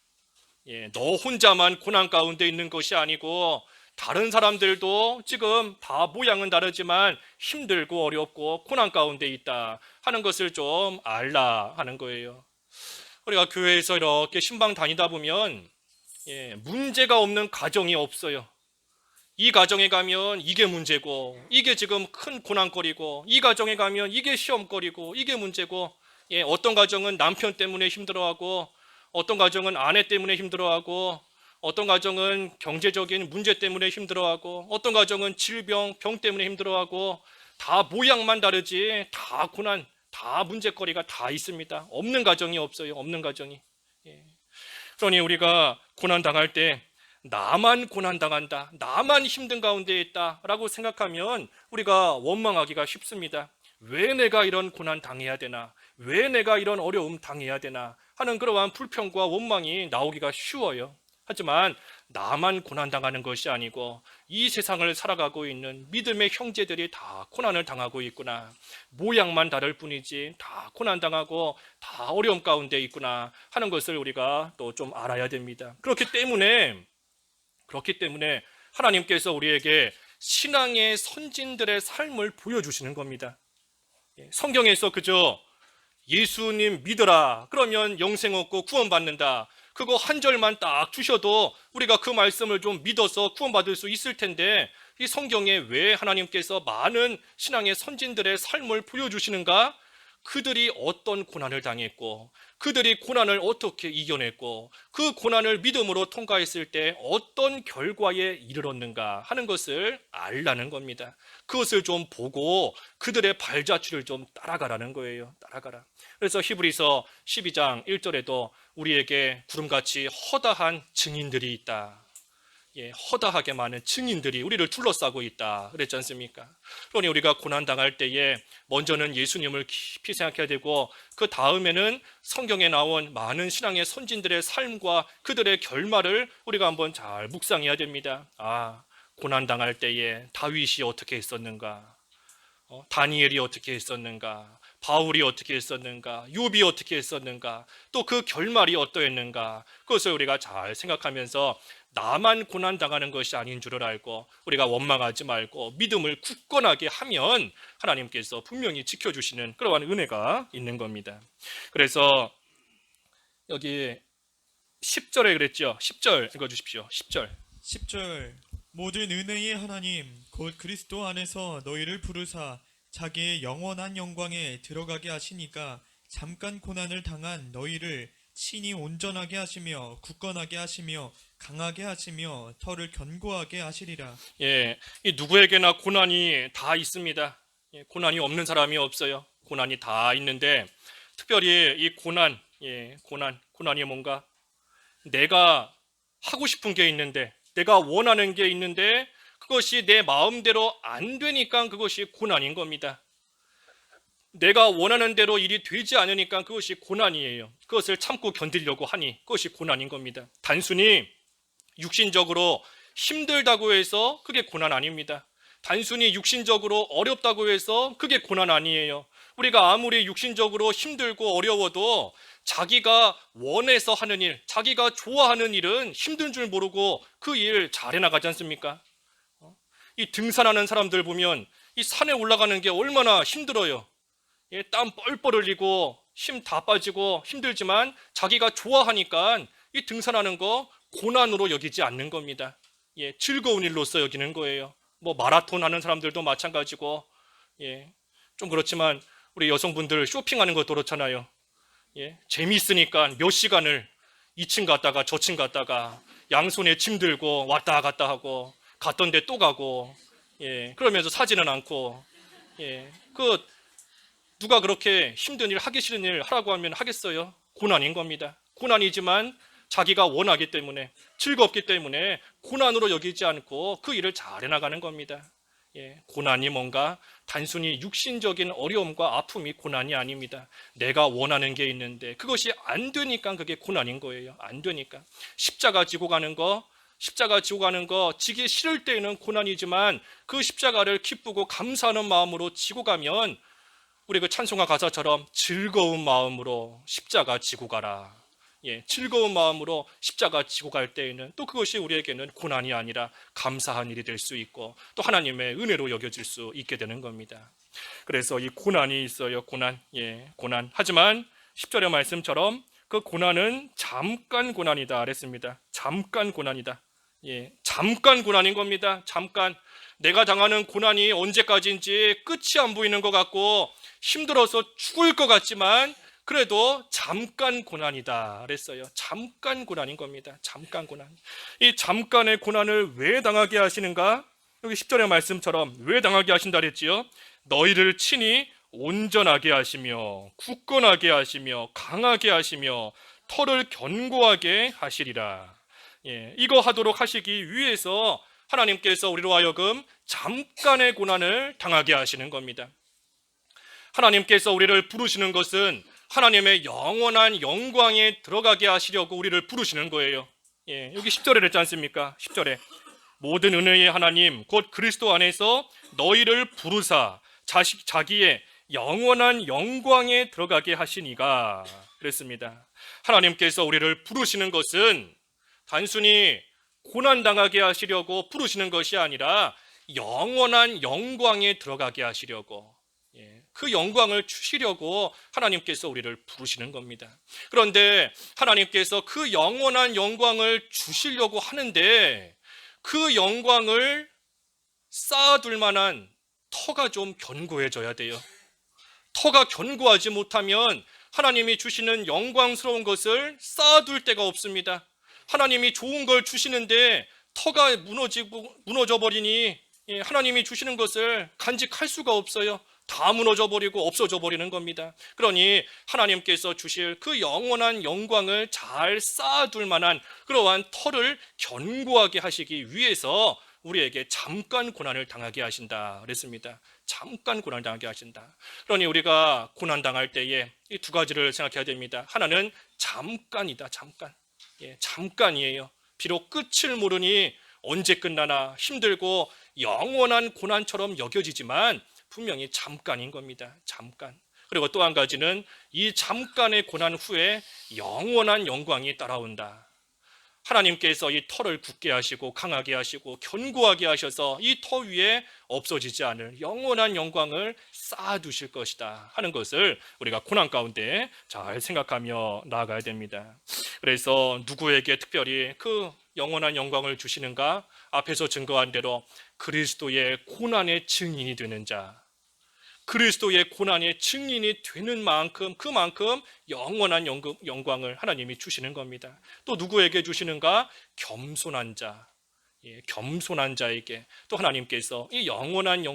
너 혼자만 고난 가운데 있는 것이 아니고 다른 사람들도 지금 다 모양은 다르지만 힘들고 어렵고 고난 가운데 있다 하는 것을 좀 알라 하는 거예요. 우리가 교회에서 이렇게 신방 다니다 보면 문제가 없는 가정이 없어요. 이 가정에 가면 이게 문제고, 이게 지금 큰 고난거리고, 이 가정에 가면 이게 시험거리고, 이게 문제고, 어떤 가정은 남편 때문에 힘들어하고, 어떤 가정은 아내 때문에 힘들어하고, 어떤 가정은 경제적인 문제 때문에 힘들어하고, 어떤 가정은 질병, 병 때문에 힘들어하고, 다 모양만 다르지 다 고난, 다 문제거리가 다 있습니다. 없는 가정이 없어요. 없는 가정이. 예. 그러니 우리가 고난 당할 때 나만 고난 당한다, 나만 힘든 가운데 있다라고 생각하면 우리가 원망하기가 쉽습니다. 왜 내가 이런 고난 당해야 되나? 왜 내가 이런 어려움 당해야 되나? 하는 그러한 불평과 원망이 나오기가 쉬워요. 하지만 나만 고난당하는 것이 아니고 이 세상을 살아가고 있는 믿음의 형제들이 다 고난을 당하고 있구나. 모양만 다를 뿐이지 다 고난당하고 다 어려움 가운데 있구나 하는 것을 우리가 또 좀 알아야 됩니다. 그렇기 때문에 하나님께서 우리에게 신앙의 선진들의 삶을 보여주시는 겁니다. 성경에서 그저 예수님 믿어라 그러면 영생 얻고 구원받는다, 그거 한 절만 딱 주셔도 우리가 그 말씀을 좀 믿어서 구원받을 수 있을 텐데, 이 성경에 왜 하나님께서 많은 신앙의 선진들의 삶을 보여주시는가? 그들이 어떤 고난을 당했고, 그들이 고난을 어떻게 이겨냈고, 그 고난을 믿음으로 통과했을 때 어떤 결과에 이르렀는가 하는 것을 알라는 겁니다. 그것을 좀 보고 그들의 발자취를 좀 따라가라는 거예요. 따라가라. 그래서 히브리서 12장 1절에도 우리에게 구름같이 허다한 증인들이 있다. 허다하게 많은 증인들이 우리를 둘러싸고 있다 그랬지 않습니까? 그러니 우리가 고난당할 때에 먼저는 예수님을 깊이 생각해야 되고, 그 다음에는 성경에 나온 많은 신앙의 선진들의 삶과 그들의 결말을 우리가 한번 잘 묵상해야 됩니다. 고난당할 때에 다윗이 어떻게 했었는가, 다니엘이 어떻게 했었는가, 바울이 어떻게 했었는가, 욥이 어떻게 했었는가, 또 그 결말이 어떠했는가, 그것을 우리가 잘 생각하면서 나만 고난당하는 것이 아닌 줄을 알고 우리가 원망하지 말고 믿음을 굳건하게 하면 하나님께서 분명히 지켜주시는 그러한 은혜가 있는 겁니다. 그래서 여기 10절에 그랬죠. 10절 읽어주십시오. 10절. 10절 모든 은혜의 하나님 곧 그리스도 안에서 너희를 부르사 자기의 영원한 영광에 들어가게 하시니까 잠깐 고난을 당한 너희를 친히 온전하게 하시며 굳건하게 하시며 강하게 하시며 털을 견고하게 하시리라. 이 누구에게나 고난이 다 있습니다. 고난이 없는 사람이 없어요. 고난이 다 있는데 특별히 이 고난이 뭔가 내가 하고 싶은 게 있는데, 내가 원하는 게 있는데 그것이 내 마음대로 안 되니까 그것이 고난인 겁니다. 내가 원하는 대로 일이 되지 않으니까 그것이 고난이에요. 그것을 참고 견디려고 하니 그것이 고난인 겁니다. 단순히 육신적으로 힘들다고 해서 그게 고난 아닙니다. 단순히 육신적으로 어렵다고 해서 그게 고난 아니에요. 우리가 아무리 육신적으로 힘들고 어려워도 자기가 원해서 하는 일, 자기가 좋아하는 일은 힘든 줄 모르고 그 일 잘해 나가지 않습니까? 이 등산하는 사람들 보면 이 산에 올라가는 게 얼마나 힘들어요. 땀 뻘뻘 흘리고 힘 다 빠지고 힘들지만 자기가 좋아하니까 이 등산하는 거 고난으로 여기지 않는 겁니다. 즐거운 일로서 여기는 거예요. 뭐 마라톤 하는 사람들도 마찬가지고, 좀 그렇지만 우리 여성분들 쇼핑하는 것도 그렇잖아요. 재미있으니까 몇 시간을 2층 갔다가 저층 갔다가 양손에 짐 들고 왔다 갔다 하고 갔던 데 또 가고, 그러면서 사지는 않고, 누가 그렇게 힘든 일, 하기 싫은 일 하라고 하면 하겠어요? 고난인 겁니다. 고난이지만 자기가 원하기 때문에, 즐겁기 때문에 고난으로 여기지 않고 그 일을 잘 해나가는 겁니다. 고난이 뭔가 단순히 육신적인 어려움과 아픔이 고난이 아닙니다. 내가 원하는 게 있는데 그것이 안 되니까 그게 고난인 거예요. 안 되니까. 십자가 지고 가는 거 지기 싫을 때에는 고난이지만 그 십자가를 기쁘고 감사하는 마음으로 지고 가면 우리 그 찬송가 가사처럼 즐거운 마음으로 십자가 지고 가라. 즐거운 마음으로 십자가 지고 갈 때에는 또 그것이 우리에게는 고난이 아니라 감사한 일이 될 수 있고 또 하나님의 은혜로 여겨질 수 있게 되는 겁니다. 그래서 이 고난이 있어요. 고난. 하지만 10절의 말씀처럼 그 고난은 잠깐 고난이다 그랬습니다. 잠깐 고난이다. 잠깐 고난인 겁니다. 잠깐. 내가 당하는 고난이 언제까지인지 끝이 안 보이는 것 같고 힘들어서 죽을 것 같지만 그래도 잠깐 고난이다 그랬어요. 잠깐 고난인 겁니다. 잠깐 고난. 이 잠깐의 고난을 왜 당하게 하시는가? 여기 10절의 말씀처럼 왜 당하게 하신다 그랬지요? 너희를 친히 온전하게 하시며 굳건하게 하시며 강하게 하시며 터를 견고하게 하시리라. 이거 하도록 하시기 위해서 하나님께서 우리로 하여금 잠깐의 고난을 당하게 하시는 겁니다. 하나님께서 우리를 부르시는 것은 하나님의 영원한 영광에 들어가게 하시려고 우리를 부르시는 거예요. 여기 10절에 그랬지 않습니까? 10절에 모든 은혜의 하나님 곧 그리스도 안에서 너희를 부르사 자기의 영원한 영광에 들어가게 하시니가 그랬습니다. 하나님께서 우리를 부르시는 것은 단순히 고난당하게 하시려고 부르시는 것이 아니라 영원한 영광에 들어가게 하시려고, 그 영광을 주시려고 하나님께서 우리를 부르시는 겁니다. 그런데 하나님께서 그 영원한 영광을 주시려고 하는데 그 영광을 쌓아둘 만한 터가 좀 견고해져야 돼요. 터가 견고하지 못하면 하나님이 주시는 영광스러운 것을 쌓아둘 데가 없습니다. 하나님이 좋은 걸 주시는데 터가 무너져 버리니 하나님이 주시는 것을 간직할 수가 없어요. 다 무너져 버리고 없어져 버리는 겁니다. 그러니 하나님께서 주실 그 영원한 영광을 잘 쌓아둘 만한 그러한 터를 견고하게 하시기 위해서 우리에게 잠깐 고난을 당하게 하신다 그랬습니다. 잠깐 고난을 당하게 하신다. 그러니 우리가 고난 당할 때에 이 두 가지를 생각해야 됩니다. 하나는 잠깐이다. 잠깐이에요. 비록 끝을 모르니 언제 끝나나 힘들고 영원한 고난처럼 여겨지지만 분명히 잠깐인 겁니다. 잠깐. 그리고 또 한 가지는 이 잠깐의 고난 후에 영원한 영광이 따라온다. 하나님께서 이 터를 굳게 하시고 강하게 하시고 견고하게 하셔서 이 터 위에 없어지지 않을 영원한 영광을 쌓아두실 것이다 하는 것을 우리가 고난 가운데 잘 생각하며 나아가야 됩니다. 그래서 누구에게 특별히 그 영원한 영광을 주시는가? 앞에서 증거한 대로 그리스도의 고난의 증인이 되는 자, 그리스도의 고난의 증인이 되는 만큼 그만큼 영원한 영광을 하나님이 주시는 겁니다. 또 누구에게 주시는가? 겸손한 자, 겸손한 자에게 또 하나님께서 이 영원한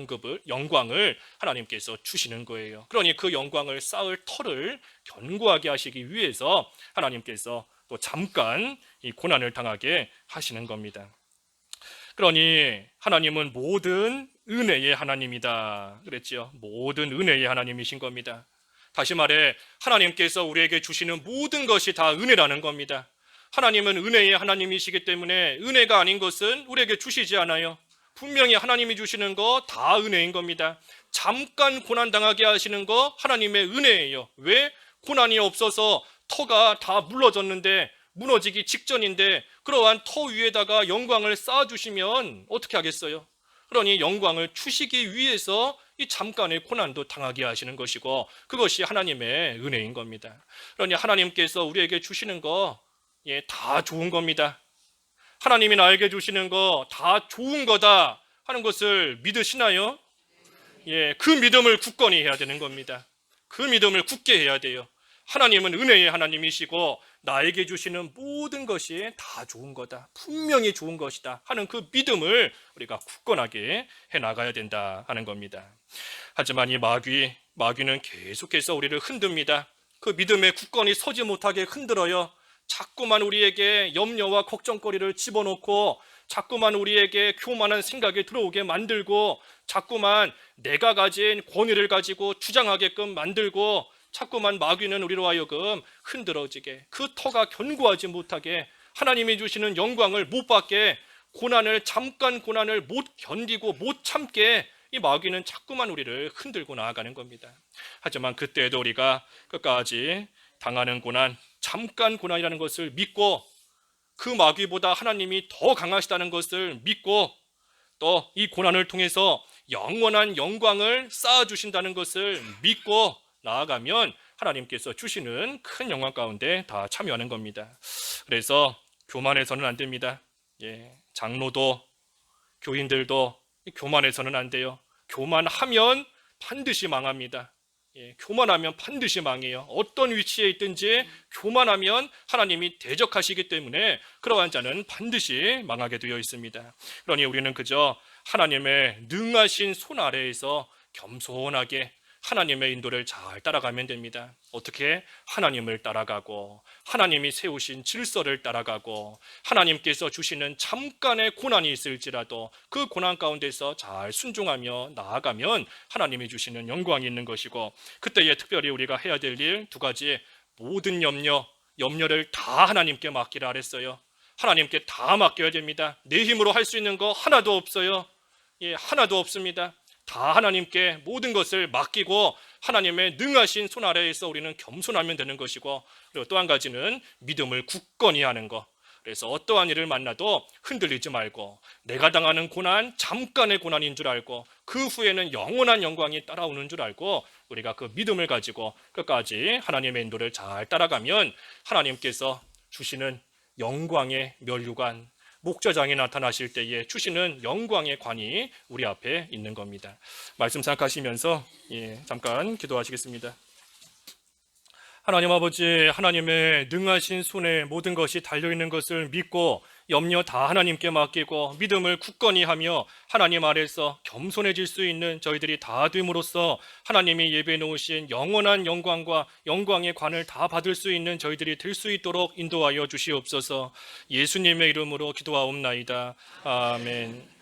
영광을 하나님께서 주시는 거예요. 그러니 그 영광을 쌓을 터를 견고하게 하시기 위해서 하나님께서 또 잠깐 이 고난을 당하게 하시는 겁니다. 그러니 하나님은 모든 은혜의 하나님이다 그랬지요. 모든 은혜의 하나님이신 겁니다. 다시 말해 하나님께서 우리에게 주시는 모든 것이 다 은혜라는 겁니다. 하나님은 은혜의 하나님이시기 때문에 은혜가 아닌 것은 우리에게 주시지 않아요. 분명히 하나님이 주시는 거 다 은혜인 겁니다. 잠깐 고난당하게 하시는 거 하나님의 은혜예요. 왜? 고난이 없어서 터가 다 물러졌는데 무너지기 직전인데 그러한 터 위에다가 영광을 쌓아주시면 어떻게 하겠어요? 그러니 영광을 주시기 위해서 이 잠깐의 고난도 당하게 하시는 것이고 그것이 하나님의 은혜인 겁니다. 그러니 하나님께서 우리에게 주시는 거 다 좋은 겁니다. 하나님이 나에게 주시는 거 다 좋은 거다 하는 것을 믿으시나요? 그 믿음을 굳건히 해야 되는 겁니다. 그 믿음을 굳게 해야 돼요. 하나님은 은혜의 하나님이시고 나에게 주시는 모든 것이 다 좋은 거다, 분명히 좋은 것이다 하는 그 믿음을 우리가 굳건하게 해나가야 된다 하는 겁니다. 하지만 이 마귀는 계속해서 우리를 흔듭니다. 그 믿음에 굳건히 서지 못하게 흔들어요. 자꾸만 우리에게 염려와 걱정거리를 집어넣고 자꾸만 우리에게 교만한 생각이 들어오게 만들고 자꾸만 내가 가진 권위를 가지고 주장하게끔 만들고 자꾸만 마귀는 우리로 하여금 흔들어지게, 그 터가 견고하지 못하게, 하나님이 주시는 영광을 못 받게, 잠깐 고난을 못 견디고 못 참게 이 마귀는 자꾸만 우리를 흔들고 나아가는 겁니다. 하지만 그때에도 우리가 끝까지 당하는 고난, 잠깐 고난이라는 것을 믿고 그 마귀보다 하나님이 더 강하시다는 것을 믿고 또 이 고난을 통해서 영원한 영광을 쌓아주신다는 것을 믿고 나아가면 하나님께서 주시는 큰 영광 가운데 다 참여하는 겁니다. 그래서 교만해서는 안 됩니다. 장로도 교인들도 교만해서는 안 돼요. 교만하면 반드시 망합니다. 교만하면 반드시 망해요. 어떤 위치에 있든지 교만하면 하나님이 대적하시기 때문에 그러한 자는 반드시 망하게 되어 있습니다. 그러니 우리는 그저 하나님의 능하신 손 아래에서 겸손하게 하나님의 인도를 잘 따라가면 됩니다. 어떻게? 하나님을 따라가고 하나님이 세우신 질서를 따라가고 하나님께서 주시는 잠깐의 고난이 있을지라도 그 고난 가운데서 잘 순종하며 나아가면 하나님이 주시는 영광이 있는 것이고, 그때에 특별히 우리가 해야 될 일 두 가지. 모든 염려를 다 하나님께 맡기라 그랬어요. 하나님께 다 맡겨야 됩니다. 내 힘으로 할 수 있는 거 하나도 없어요. 하나도 없습니다. 다 하나님께 모든 것을 맡기고 하나님의 능하신 손 아래에서 우리는 겸손하면 되는 것이고, 그리고 또 한 가지는 믿음을 굳건히 하는 것. 그래서 어떠한 일을 만나도 흔들리지 말고 내가 당하는 고난 잠깐의 고난인 줄 알고 그 후에는 영원한 영광이 따라오는 줄 알고 우리가 그 믿음을 가지고 끝까지 하나님의 인도를 잘 따라가면 하나님께서 주시는 영광의 면류관, 목자장이 나타나실 때에 주시는 영광의 관이 우리 앞에 있는 겁니다. 말씀 생각하시면서 잠깐 기도하시겠습니다. 하나님 아버지, 하나님의 능하신 손에 모든 것이 달려있는 것을 믿고 염려 다 하나님께 맡기고 믿음을 굳건히 하며 하나님 아래서 겸손해질 수 있는 저희들이 다 됨으로써 하나님이 예배해 놓으신 영원한 영광과 영광의 관을 다 받을 수 있는 저희들이 될 수 있도록 인도하여 주시옵소서. 예수님의 이름으로 기도하옵나이다. 아멘.